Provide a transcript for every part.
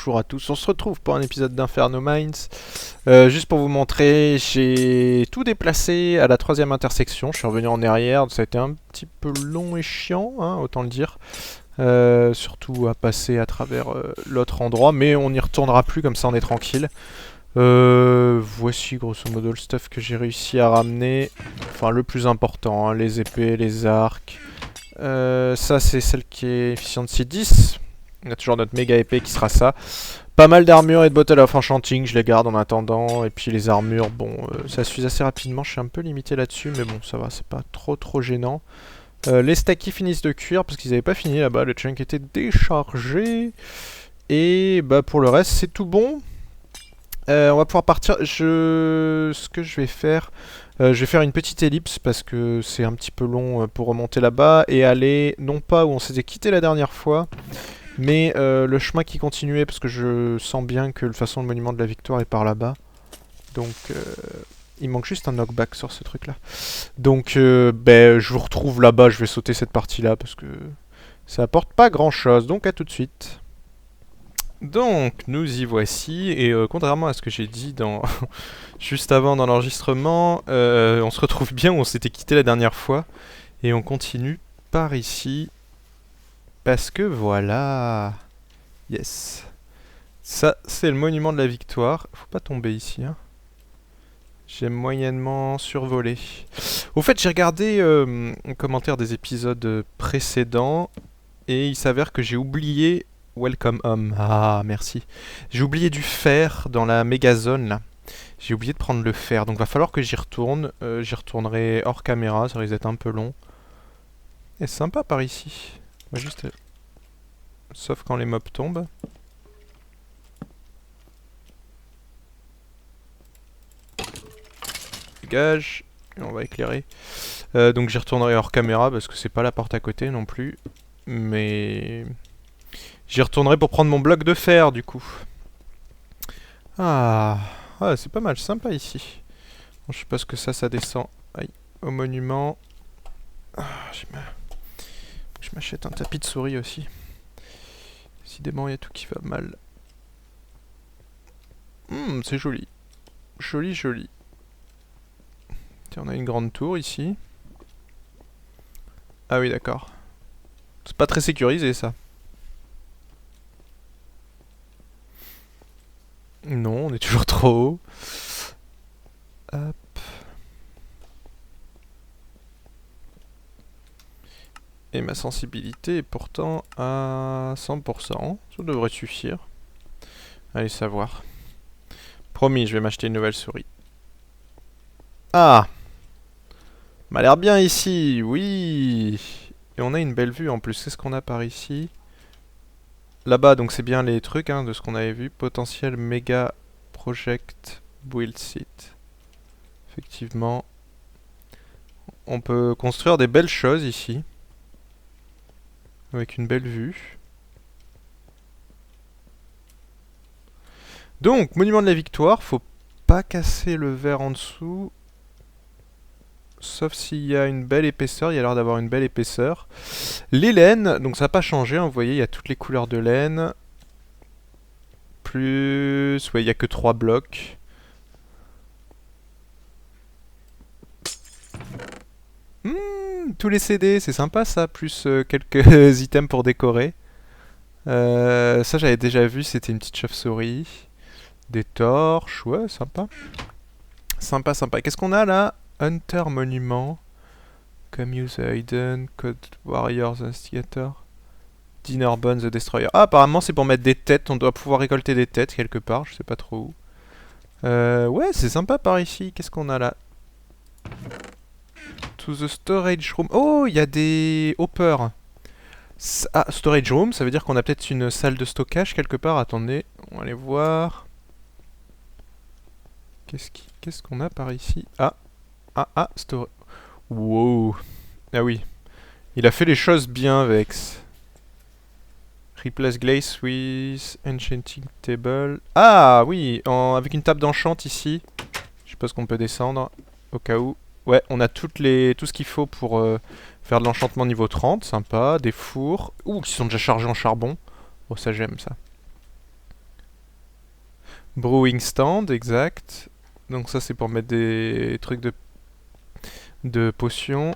bonjour à tous. On se retrouve pour un épisode d'Inferno Mines. Juste pour vous montrer, j'ai tout déplacé à la troisième intersection. Je suis revenu en arrière, ça a été un petit peu long et chiant, hein, autant le dire. Surtout à passer à travers l'autre endroit, mais on n'y retournera plus, comme ça on est tranquille. Voici grosso modo le stuff que j'ai réussi à ramener. Enfin le plus important, hein, les épées, les arcs. Ça c'est celle qui est efficiency 10. On a toujours notre méga épée qui sera ça. Pas mal d'armures et de bottles of enchanting, je les garde en attendant. Et puis les armures, bon, ça s'use assez rapidement, je suis un peu limité là-dessus, mais bon, ça va, c'est pas trop gênant. Les stackies finissent de cuire parce qu'ils avaient pas fini là-bas, le chunk était déchargé. Et bah pour le reste, c'est tout bon. On va pouvoir partir. Ce que je vais faire, je vais faire une petite ellipse parce que c'est un petit peu long pour remonter là-bas et aller non pas où on s'était quitté la dernière fois, mais le chemin qui continuait parce que je sens bien que de toute façon le monument de la victoire est par là-bas. Donc il manque juste un knockback sur ce truc-là. Donc ben, je vous retrouve là-bas. Je vais sauter cette partie-là parce que ça apporte pas grand-chose. Donc à tout de suite. Donc, nous y voici, et contrairement à ce que j'ai dit dans juste avant dans l'enregistrement, on se retrouve bien où on s'était quitté la dernière fois, et on continue par ici, parce que voilà, yes, ça c'est le monument de la victoire, faut pas tomber ici, hein. J'ai moyennement survolé. Au fait, j'ai regardé un commentaire des épisodes précédents, et il s'avère que j'ai oublié Welcome Home. Ah, merci. J'ai oublié du fer dans la méga zone là. J'ai oublié de prendre le fer. Donc va falloir que j'y retourne. J'y retournerai hors caméra, ça risque d'être un peu long. Et c'est sympa par ici. On va juste... Sauf quand les mobs tombent. Dégage. Et on va éclairer. Donc j'y retournerai hors caméra parce que c'est pas la porte à côté non plus. Mais... J'y retournerai pour prendre mon bloc de fer du coup. Ah, ouais, c'est pas mal, sympa ici. Bon, je sais pas ce que ça descend. Aïe, au monument. Ah, je m'achète un tapis de souris aussi. Décidément, il y a tout qui va mal. C'est joli. Joli. Tiens, on a une grande tour ici. Ah oui, d'accord. C'est pas très sécurisé ça. Non, on est toujours trop haut. Hop. Et ma sensibilité est pourtant à 100%. Ça devrait suffire. Allez savoir. Promis, je vais m'acheter une nouvelle souris. Ah! M'a l'air bien ici, oui! Et on a une belle vue en plus. Qu'est-ce qu'on a par ici? Là-bas, donc c'est bien les trucs hein, de ce qu'on avait vu. Potentiel méga project build site. Effectivement. On peut construire des belles choses ici. Avec une belle vue. Donc, monument de la victoire. Faut pas casser le verre en dessous. Sauf s'il y a une belle épaisseur. Il y a l'air d'avoir une belle épaisseur. Les laines, donc ça n'a pas changé. Hein, vous voyez, il y a toutes les couleurs de laine. Plus... Ouais, il n'y a que 3 blocs. Tous les CD, c'est sympa ça. Plus quelques items pour décorer. Ça, j'avais déjà vu. C'était une petite chauve-souris. Des torches. Ouais, sympa. Sympa. Qu'est-ce qu'on a là? Hunter Monument. User Hidden. Code Warriors Instigator. Dinner Bone the Destroyer. Ah, apparemment c'est pour mettre des têtes. On doit pouvoir récolter des têtes quelque part. Je sais pas trop où. Ouais, c'est sympa par ici. Qu'est-ce qu'on a là? To the storage room. Oh, il y a des hoppers. Ah, storage room, ça veut dire qu'on a peut-être une salle de stockage quelque part. Attendez, on va aller voir. Qu'est-ce qu'on a par ici? Storage. Wow. Ah oui. Il a fait les choses bien, Vex. Replace glaze with enchanting table. Ah oui, avec une table d'enchant ici. Je suppose qu'on peut descendre au cas où. Ouais, on a tout ce qu'il faut pour faire de l'enchantement niveau 30. Sympa. Des fours. Ouh, qui sont déjà chargés en charbon. Oh, ça j'aime ça. Brewing stand, exact. Donc ça c'est pour mettre des trucs de potions.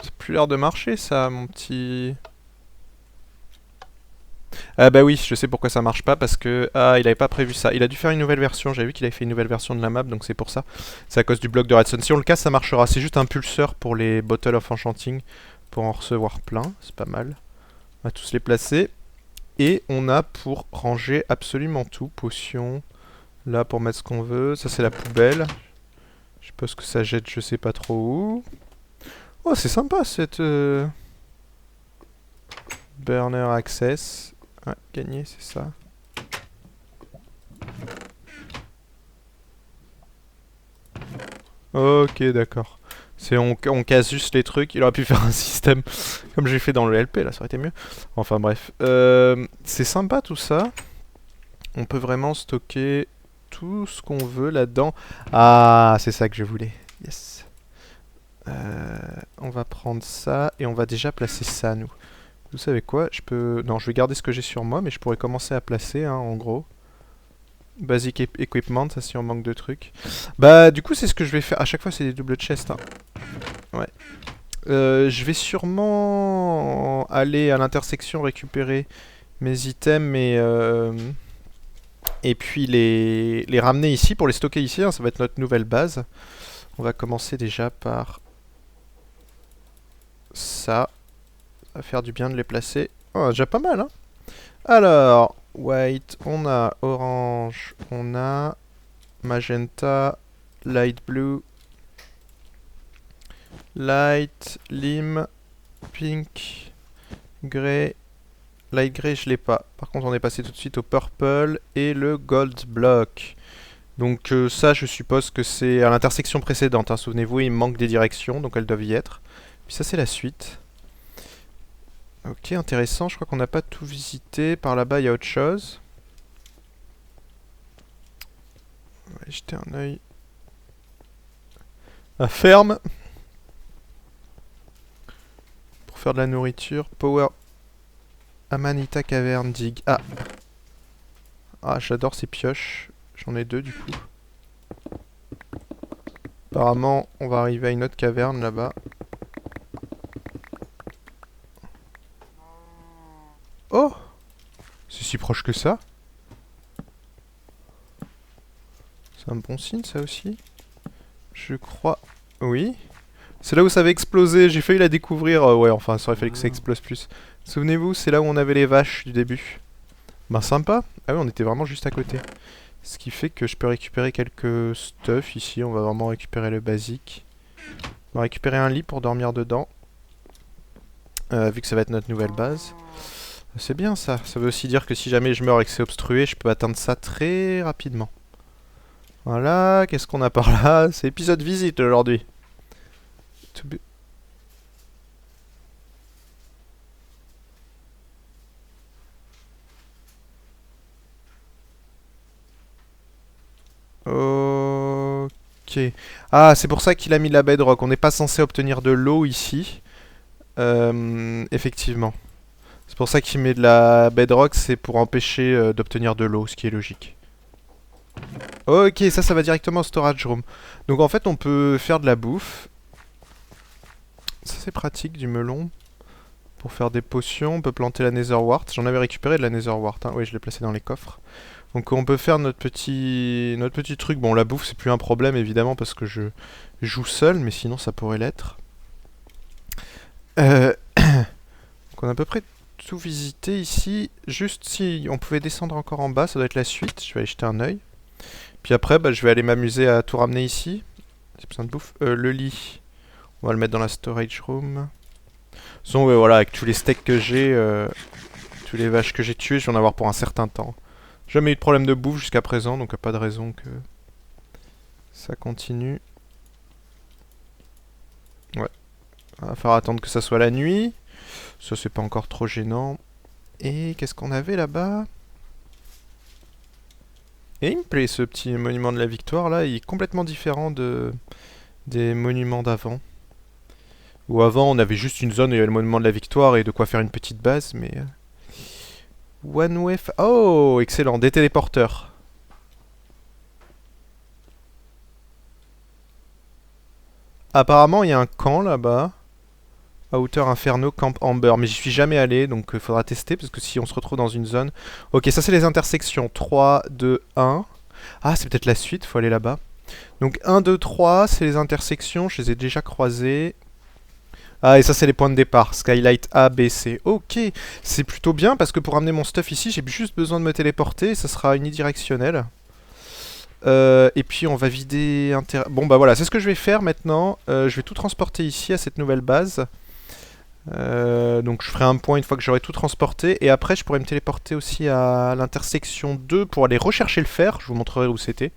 Ça a plus l'air de marcher ça, mon petit... Ah bah oui, je sais pourquoi ça marche pas, parce que... Ah, il avait pas prévu ça. Il a dû faire une nouvelle version, j'avais vu qu'il avait fait une nouvelle version de la map, donc c'est pour ça. C'est à cause du bloc de redstone. Si on le casse, ça marchera. C'est juste un pulseur pour les Bottle of Enchanting, pour en recevoir plein, c'est pas mal. On va tous les placer. Et on a pour ranger absolument tout. Potions, là pour mettre ce qu'on veut. Ça c'est la poubelle. Je suppose que ça jette je sais pas trop où. Oh, c'est sympa cette... Burner access. Ouais, gagner, c'est ça. Ok, d'accord. On casse juste les trucs. Il aurait pu faire un système comme j'ai fait dans le LP, là, ça aurait été mieux. Enfin bref. C'est sympa tout ça. On peut vraiment stocker tout ce qu'on veut là-dedans. Ah, c'est ça que je voulais. Yes. On va prendre ça et on va déjà placer ça, nous. Vous savez quoi? Je peux... Non, je vais garder ce que j'ai sur moi, mais je pourrais commencer à placer, hein, en gros. Basic equipment, ça si on manque de trucs. Bah, du coup, c'est ce que je vais faire. À chaque fois, c'est des doubles chests, hein. Ouais. Je vais sûrement aller à l'intersection récupérer mes items et puis les ramener ici pour les stocker ici, hein. Ça va être notre nouvelle base. On va commencer déjà par ça. Ça va faire du bien de les placer. Oh, déjà pas mal, hein. Alors, white, on a orange, on a magenta, light blue, light, lime, pink, grey. Light grey, je l'ai pas. Par contre, on est passé tout de suite au purple et le gold block. Donc ça, je suppose que c'est à l'intersection précédente, hein. Souvenez-vous, il manque des directions, donc elles doivent y être. Puis ça, c'est la suite. Ok, intéressant. Je crois qu'on n'a pas tout visité. Par là-bas, il y a autre chose. On va aller jeter un œil. La ferme. Pour faire de la nourriture. Power. Amanita Cavern Dig. Ah. Ah, j'adore ces pioches. J'en ai deux, du coup. Apparemment, on va arriver à une autre caverne, là-bas. Oh! C'est si proche que ça? C'est un bon signe, ça aussi? Je crois... Oui. C'est là où ça avait explosé. J'ai failli la découvrir. Ouais, enfin, ça aurait fallu que ça explose plus. Souvenez-vous, c'est là où on avait les vaches du début. Ben, sympa. Ah oui, on était vraiment juste à côté. Ce qui fait que je peux récupérer quelques stuff ici. On va vraiment récupérer le basique. On va récupérer un lit pour dormir dedans. Vu que ça va être notre nouvelle base. C'est bien ça. Ça veut aussi dire que si jamais je meurs et que c'est obstrué, je peux atteindre ça très rapidement. Voilà, qu'est-ce qu'on a par là? C'est épisode visite aujourd'hui. Ok. Ah, c'est pour ça qu'il a mis la bedrock. On n'est pas censé obtenir de l'eau ici. Effectivement. C'est pour ça qu'il met de la bedrock, c'est pour empêcher d'obtenir de l'eau, ce qui est logique. Ok, ça va directement au storage room. Donc en fait, on peut faire de la bouffe. Ça c'est pratique, du melon. Pour faire des potions, on peut planter la nether wart. J'en avais récupéré de la nether wart, hein. Oui, je l'ai placé dans les coffres. Donc on peut faire notre petit truc. Bon, la bouffe c'est plus un problème évidemment parce que je joue seul, mais sinon ça pourrait l'être. Donc on a à peu près tout visité ici. Juste si on pouvait descendre encore en bas, ça doit être la suite. Je vais aller jeter un œil. Puis après, bah, je vais aller m'amuser à tout ramener ici. J'ai besoin de bouffe. Le lit, on va le mettre dans la storage room. De toute façon, ouais, voilà, avec tous les steaks que j'ai, tous les vaches que j'ai tuées, je vais en avoir pour un certain temps. Jamais eu de problème de bouffe jusqu'à présent, donc pas de raison que ça continue. Ouais. On va falloir attendre que ça soit la nuit. Ça, c'est pas encore trop gênant. Et qu'est-ce qu'on avait là-bas? Et il me plaît ce petit monument de la victoire là, il est complètement différent des monuments d'avant. Ou avant, on avait juste une zone où il y avait le monument de la victoire et de quoi faire une petite base, mais... One way... Oh, excellent, des téléporteurs. Apparemment, il y a un camp là-bas. Outer Inferno, Camp Amber. Mais j'y suis jamais allé, donc il faudra tester, parce que si on se retrouve dans une zone... Ok, ça c'est les intersections. 3, 2, 1. Ah, c'est peut-être la suite, faut aller là-bas. Donc 1, 2, 3, c'est les intersections, je les ai déjà croisées. Ah, et ça c'est les points de départ. Skylight A, B, C. Ok, c'est plutôt bien, parce que pour ramener mon stuff ici, j'ai juste besoin de me téléporter, ça sera unidirectionnel. Et puis on va vider... Bon bah voilà, c'est ce que je vais faire maintenant. Je vais tout transporter ici, à cette nouvelle base. Donc je ferai un point une fois que j'aurai tout transporté. Et après je pourrai me téléporter aussi à l'intersection 2 pour aller rechercher le fer. Je vous montrerai où c'était.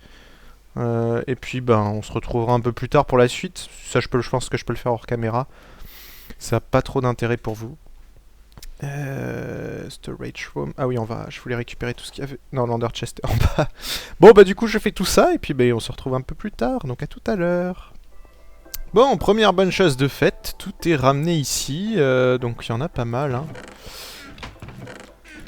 Et puis ben on se retrouvera un peu plus tard pour la suite. Ça je pense que je peux le faire hors caméra. Ça n'a pas trop d'intérêt pour vous. Storage room. Ah oui, je voulais récupérer tout ce qu'il y avait. Non, l'Under Chest est en bas. Bon bah du coup je fais tout ça et puis ben, on se retrouve un peu plus tard. Donc à tout à l'heure. Bon, première bonne chose de fait, tout est ramené ici, donc il y en a pas mal. Hein.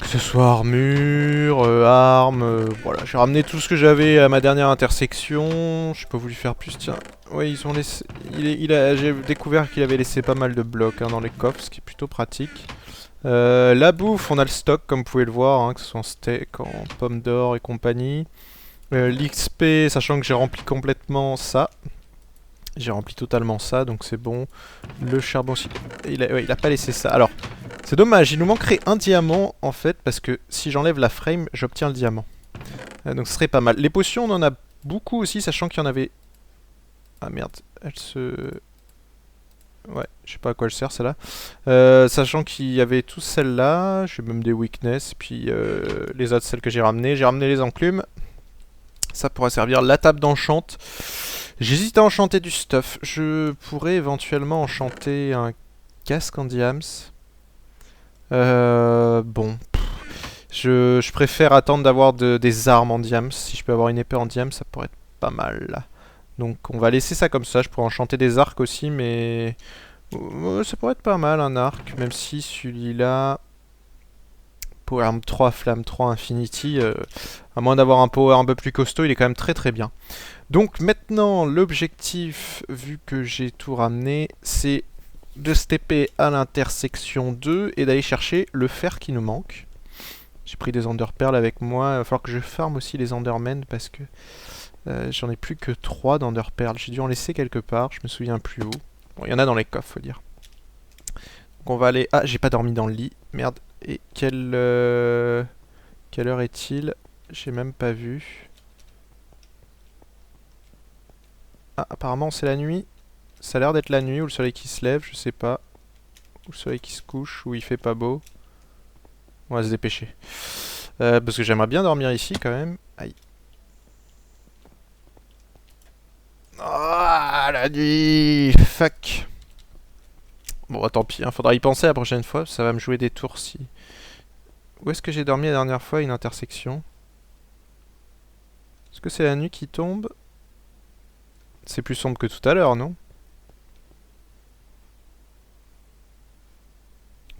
Que ce soit armure, armes, voilà. J'ai ramené tout ce que j'avais à ma dernière intersection. J'ai pas voulu faire plus, tiens. Oui, ils ont laissé... J'ai découvert qu'il avait laissé pas mal de blocs hein, dans les coffres, ce qui est plutôt pratique. La bouffe, on a le stock comme vous pouvez le voir, hein, que ce soit en steak, en pommes d'or et compagnie. L'XP, sachant que j'ai rempli complètement ça. J'ai rempli totalement ça, donc c'est bon. Le charbon, il a pas laissé ça. Alors, c'est dommage, il nous manquerait un diamant, en fait, parce que si j'enlève la frame, j'obtiens le diamant. Donc ce serait pas mal. Les potions, on en a beaucoup aussi, sachant qu'il y en avait... Ah merde, elle se... Ouais, je sais pas à quoi elle sert, celle-là. Sachant qu'il y avait tous celles-là, j'ai même des weakness, puis les autres, celles que j'ai ramenées. J'ai ramené les enclumes. Ça pourra servir la table d'enchante. J'hésite à enchanter du stuff. Je pourrais éventuellement enchanter un casque en diams. Bon. Je préfère attendre d'avoir des armes en diams. Si je peux avoir une épée en diams, ça pourrait être pas mal. Là. Donc on va laisser ça comme ça. Je pourrais enchanter des arcs aussi, mais... ça pourrait être pas mal un arc. Même si celui-là... Power Arm 3, Flamme 3, Infinity, à moins d'avoir un power un peu plus costaud, il est quand même très très bien. Donc maintenant, l'objectif, vu que j'ai tout ramené, c'est de stepper à l'intersection 2 et d'aller chercher le fer qui nous manque. J'ai pris des enderpearls avec moi, il va falloir que je farme aussi les endermen parce que j'en ai plus que 3 d'enderpearls. J'ai dû en laisser quelque part, je me souviens plus où. Bon, il y en a dans les coffres, faut dire. Donc on va aller... Ah, j'ai pas dormi dans le lit, merde. Et quelle heure est-il? J'ai même pas vu. Ah, apparemment c'est la nuit. Ça a l'air d'être la nuit ou le soleil qui se lève, je sais pas. Ou le soleil qui se couche, ou il fait pas beau. On va se dépêcher. Parce que j'aimerais bien dormir ici quand même. Aïe. Ah, la nuit! Fuck! Bon, bah, tant pis, hein, faudra y penser la prochaine fois, ça va me jouer des tours si... Où est-ce que j'ai dormi la dernière fois? Une intersection. Est-ce que c'est la nuit qui tombe? C'est plus sombre que tout à l'heure, non?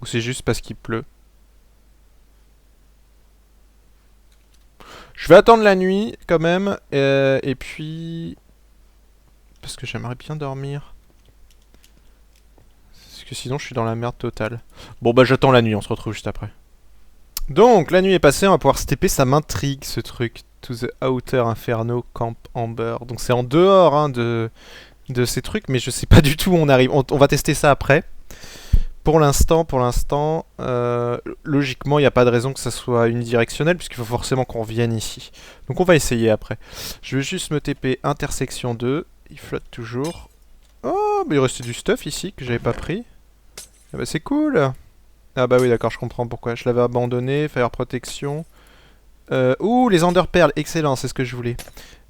Ou c'est juste parce qu'il pleut? Je vais attendre la nuit, quand même, et puis... Parce que j'aimerais bien dormir. Parce que sinon, je suis dans la merde totale. Bon, bah j'attends la nuit, on se retrouve juste après. Donc, la nuit est passée, on va pouvoir stepper, ça m'intrigue, ce truc. To the Outer Inferno Camp Amber. Donc c'est en dehors hein, de ces trucs, mais je sais pas du tout où on arrive. On va tester ça après. Pour l'instant, logiquement, il n'y a pas de raison que ça soit unidirectionnel, puisqu'il faut forcément qu'on revienne ici. Donc on va essayer après. Je vais juste me TP intersection 2. Il flotte toujours. Oh, mais il restait du stuff ici que j'avais pas pris. Ah bah c'est cool. Ah bah oui, d'accord, je comprends pourquoi. Je l'avais abandonné, fire protection. Ouh, les enderpearls, excellent, c'est ce que je voulais.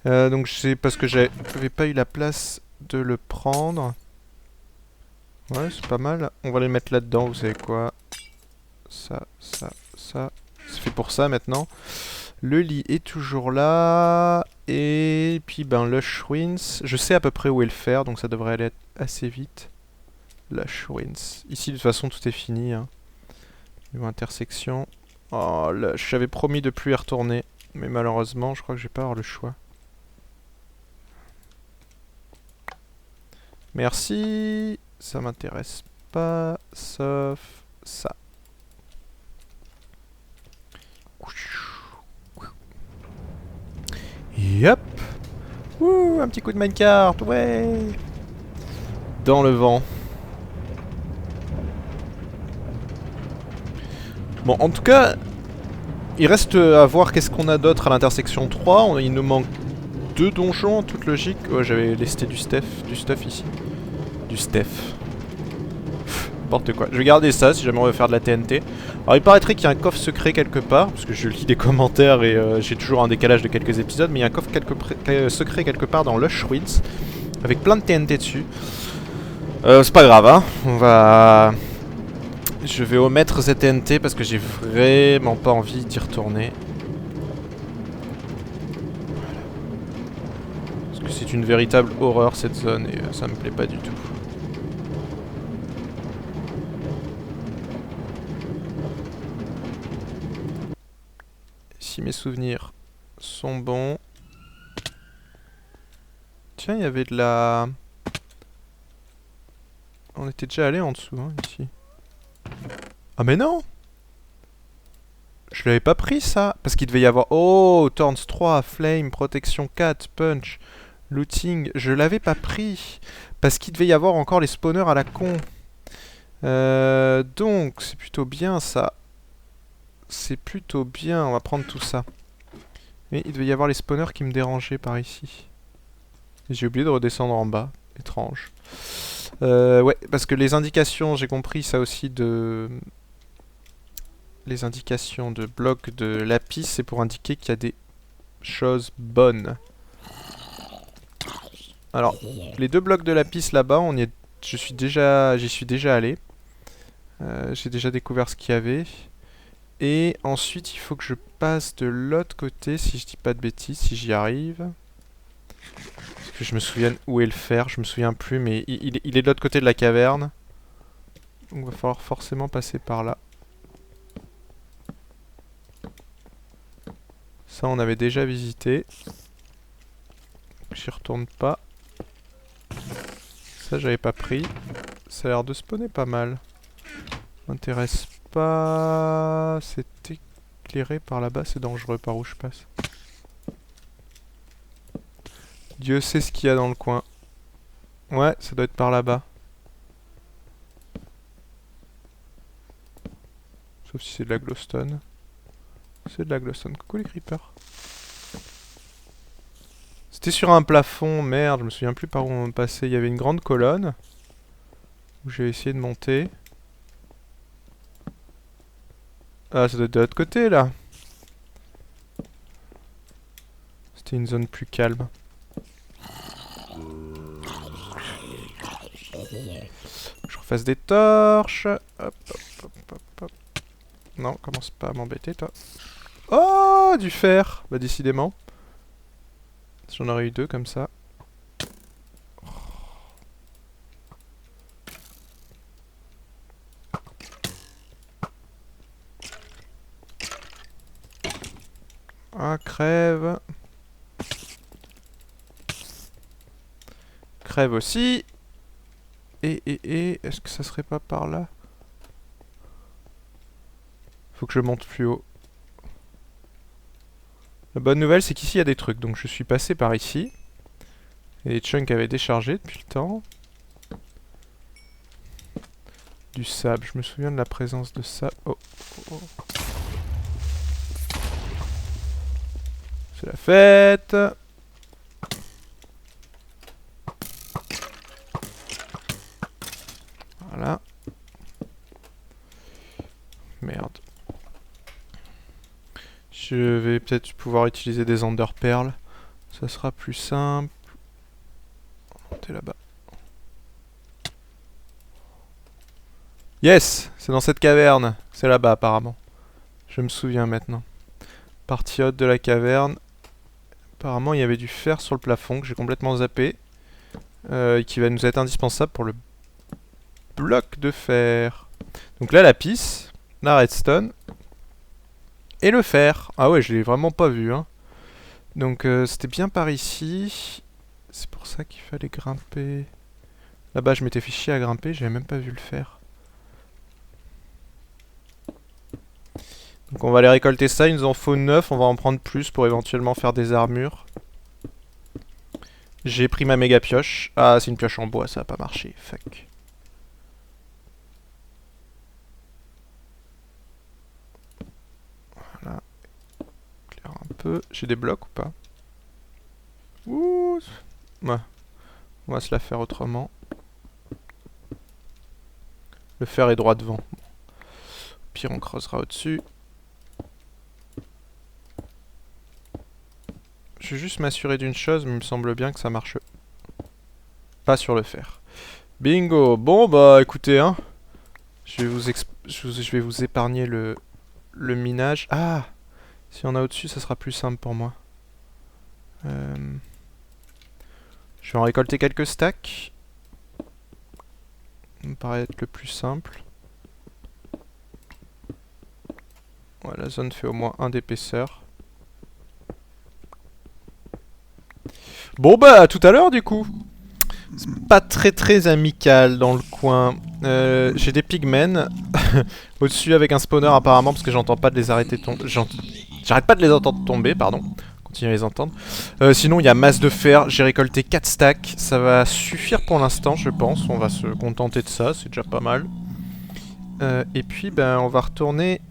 Donc c'est parce que j'avais pas eu la place de le prendre. Ouais, c'est pas mal. On va les mettre là-dedans, vous savez quoi. Ça. C'est fait pour ça maintenant. Le lit est toujours là. Et puis ben Lush Ruins. Je sais à peu près où est le fer, donc ça devrait aller assez vite. Lush Ruins. Ici, de toute façon, tout est fini. Hein. Niveau intersection. Oh, Lush. J'avais promis de plus y retourner. Mais malheureusement, je crois que je vais pas avoir le choix. Merci. Ça m'intéresse pas. Sauf ça. Yep. Ouh, un petit coup de minecart. Ouais. Dans le vent. Bon, en tout cas, il reste à voir qu'est-ce qu'on a d'autre à l'intersection 3. Il nous manque 2 donjons en toute logique. Oh, j'avais lesté du stuff ici. Du stuff. N'importe quoi. Je vais garder ça si jamais on veut faire de la TNT. Alors il paraîtrait qu'il y a un coffre secret quelque part, parce que je lis des commentaires et j'ai toujours un décalage de quelques épisodes, mais il y a un coffre secret quelque part dans Lush Ruins, avec plein de TNT dessus. C'est pas grave, hein. Je vais omettre cette TNT parce que j'ai vraiment pas envie d'y retourner. Voilà. Parce que c'est une véritable horreur cette zone et ça me plaît pas du tout. Si mes souvenirs sont bons. Tiens, il y avait de la... On était déjà allé en dessous, hein, ici. Ah mais non! Je l'avais pas pris ça! Parce qu'il devait y avoir... Oh! Thorns 3, Flame, Protection 4, Punch, Looting... Je l'avais pas pris! Parce qu'il devait y avoir encore les spawners à la con. Donc, c'est plutôt bien ça. C'est plutôt bien, on va prendre tout ça. Mais il devait y avoir les spawners qui me dérangeaient par ici. J'ai oublié de redescendre en bas. Étrange. Ouais, parce que les indications, j'ai compris ça aussi de... Les indications de blocs de lapis, c'est pour indiquer qu'il y a des choses bonnes. Alors, les 2 blocs de lapis là-bas, j'y suis déjà allé. J'ai déjà découvert ce qu'il y avait. Et ensuite, il faut que je passe de l'autre côté, si je dis pas de bêtises, si j'y arrive. Parce que je me souviens où est le fer, je me souviens plus, mais il est de l'autre côté de la caverne. Donc il va falloir forcément passer par là. Ça, on avait déjà visité. J'y retourne pas. Ça, j'avais pas pris. Ça a l'air de spawner pas mal. M'intéresse pas... C'est éclairé par là-bas, c'est dangereux par où je passe. Dieu sait ce qu'il y a dans le coin. Ouais, ça doit être par là-bas. Sauf si c'est de la glowstone. C'est de la glowstone. Coucou les creepers. C'était sur un plafond, merde, je me souviens plus par où on passait. Il y avait une grande colonne. Où j'ai essayé de monter. Ah, ça doit être de l'autre côté là. C'était une zone plus calme. Je refasse des torches. Hop, hop, hop, hop, hop. Non, commence pas à m'embêter toi. Oh, du fer. Bah décidément. J'en aurais eu 2 comme ça. Ah, crève. Crève aussi. Et, est-ce que ça serait pas par là? Faut que je monte plus haut. La bonne nouvelle, c'est qu'ici, il y a des trucs. Donc, je suis passé par ici. Et les chunks avaient déchargé depuis le temps. Du sable. Je me souviens de la présence de sable. Oh, oh, oh. C'est la fête. Voilà. Merde. Je vais peut-être pouvoir utiliser des enderpearls. Ça sera plus simple. T'es là-bas. Yes! C'est dans cette caverne. C'est là-bas apparemment. Je me souviens maintenant. Partie haute de la caverne. Apparemment il y avait du fer sur le plafond que j'ai complètement zappé. Qui va nous être indispensable pour le blocs de fer. Donc là, la pisse, la redstone et le fer. Ah ouais, je l'ai vraiment pas vu, hein. Donc c'était bien par ici. C'est pour ça qu'il fallait grimper. Là-bas, je m'étais fait chier à grimper, j'avais même pas vu le fer. Donc on va aller récolter ça, il nous en faut 9, on va en prendre plus pour éventuellement faire des armures. J'ai pris ma méga pioche. Ah, c'est une pioche en bois, ça va pas marcher, fuck. Voilà. Claire un peu. J'ai des blocs ou pas? Ouh. Ouais. On va se la faire autrement. Le fer est droit devant. Bon. Pire, on creusera au-dessus. Je vais juste m'assurer d'une chose, mais il me semble bien que ça marche pas sur le fer. Bingo. Bon, bah écoutez, hein. Je vais vous épargner le minage. Ah! Si on a au-dessus, ça sera plus simple pour moi. Je vais en récolter quelques stacks. Ça me paraît être le plus simple. Ouais, la zone fait au moins 1 d'épaisseur. Bon bah, à tout à l'heure du coup. C'est pas très amical dans le coin. J'ai des pigmen au-dessus avec un spawner apparemment parce que j'entends pas de les arrêter tomber. J'arrête pas de les entendre tomber, pardon. Continue à les entendre. Sinon il y a masse de fer. J'ai récolté 4 stacks. Ça va suffire pour l'instant je pense. On va se contenter de ça, c'est déjà pas mal. Et puis ben on va retourner.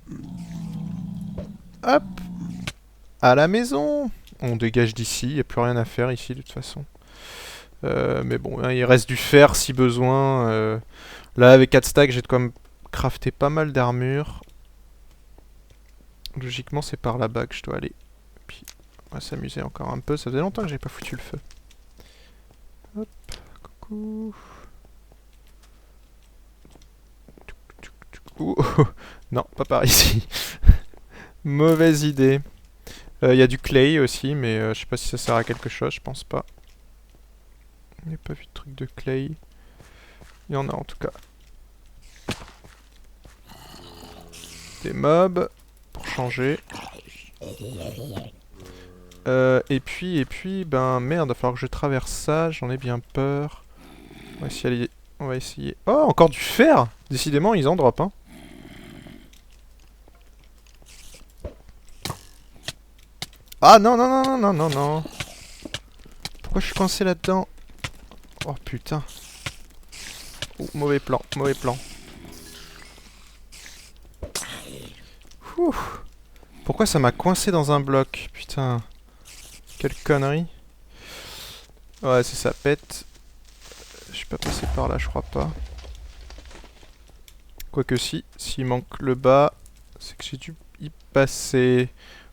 Hop, à la maison. On dégage d'ici, il n'y a plus rien à faire ici de toute façon. Mais bon, hein, il reste du fer si besoin. Là, avec 4 stacks, j'ai de quoi me crafter pas mal d'armure. Logiquement, c'est par là-bas que je dois aller. Puis, on va s'amuser encore un peu. Ça faisait longtemps que j'ai pas foutu le feu. Hop, coucou. Non, pas par ici. Mauvaise idée. Il y a du clay aussi, mais je sais pas si ça sert à quelque chose, je pense pas. Il n'y a pas vu de truc de clay. Il y en a en tout cas. Des mobs, pour changer. Et puis, ben merde, il va falloir que je traverse ça, j'en ai bien peur. On va essayer. Oh, encore du fer! Décidément, ils en drop, hein. Ah non, non, non, non, non, non, non. Pourquoi je suis coincé là-dedans? Oh putain. Oh, mauvais plan, mauvais plan. Ouh. Pourquoi ça m'a coincé dans un bloc? Putain. Quelle connerie. Ouais, c'est ça pète. Je suis pas passé par là, je crois pas. Quoique si, s'il manque le bas, c'est que j'ai dû y passer.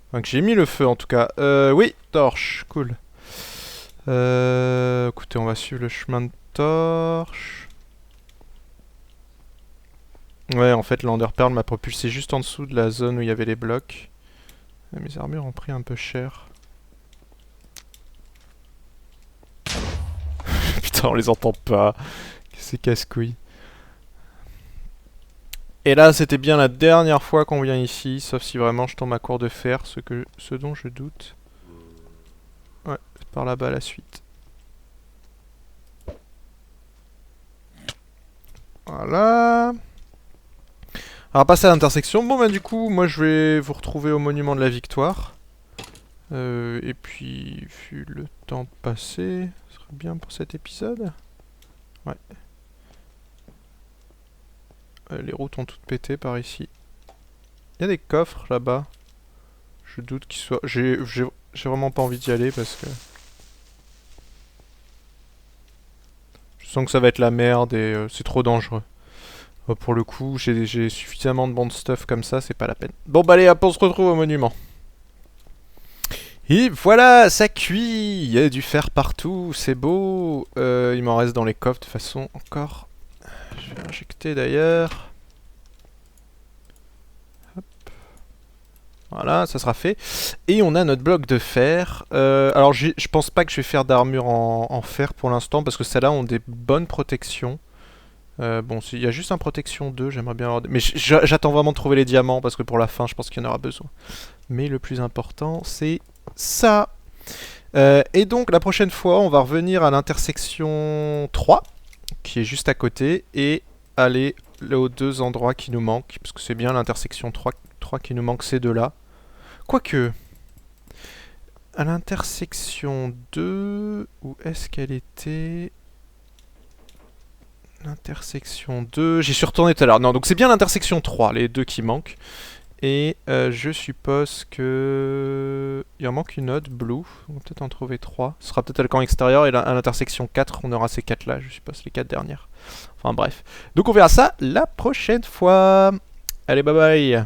Enfin, que j'ai mis le feu en tout cas. Oui, torche, cool. Écoutez, on va suivre le chemin de torche. Ouais, en fait, l'Enderpearl m'a propulsé juste en dessous de la zone où il y avait les blocs. Mes armures ont pris un peu cher. Putain, on les entend pas. C'est casse-couille. Et là, c'était bien la dernière fois qu'on vient ici, sauf si vraiment je tombe à court de fer, ce dont je doute. Ouais, c'est par là-bas la suite. Voilà. Alors, passer à l'intersection. Bon, bah, du coup, moi, je vais vous retrouver au monument de la victoire. Et puis, vu le temps passé, ce serait bien pour cet épisode. Ouais. Les routes ont toutes pété par ici. Il y a des coffres là-bas. Je doute qu'ils soient... J'ai vraiment pas envie d'y aller parce que... Je sens que ça va être la merde et c'est trop dangereux. Pour le coup, j'ai suffisamment de bon stuff comme ça, c'est pas la peine. Bon bah allez, hop, on se retrouve au monument. Et voilà, ça cuit. Il y a du fer partout, c'est beau. Il m'en reste dans les coffres de toute façon encore. Je vais injecter d'ailleurs. Hop. Voilà, ça sera fait. Et on a notre bloc de fer. Alors je pense pas que je vais faire d'armure en fer pour l'instant parce que celles-là ont des bonnes protections. Bon, il y a juste un protection 2, j'aimerais bien avoir... Mais j'attends vraiment de trouver les diamants, parce que pour la fin, je pense qu'il y en aura besoin. Mais le plus important, c'est ça. Et donc, la prochaine fois, on va revenir à l'intersection 3, qui est juste à côté, et aller aux deux endroits qui nous manquent, parce que c'est bien l'intersection 3 qui nous manque, ces deux-là. Quoique... À l'intersection 2, où est-ce qu'elle était? L'intersection 2, j'y suis retourné tout à l'heure. Non, donc c'est bien l'intersection 3, les deux qui manquent. Et je suppose que... Il en manque une autre, Blue. On va peut-être en trouver 3. Ce sera peut-être à le camp extérieur. Et à l'intersection 4, on aura ces 4-là, je suppose, les 4 dernières. Enfin bref. Donc on verra ça la prochaine fois. Allez, bye bye.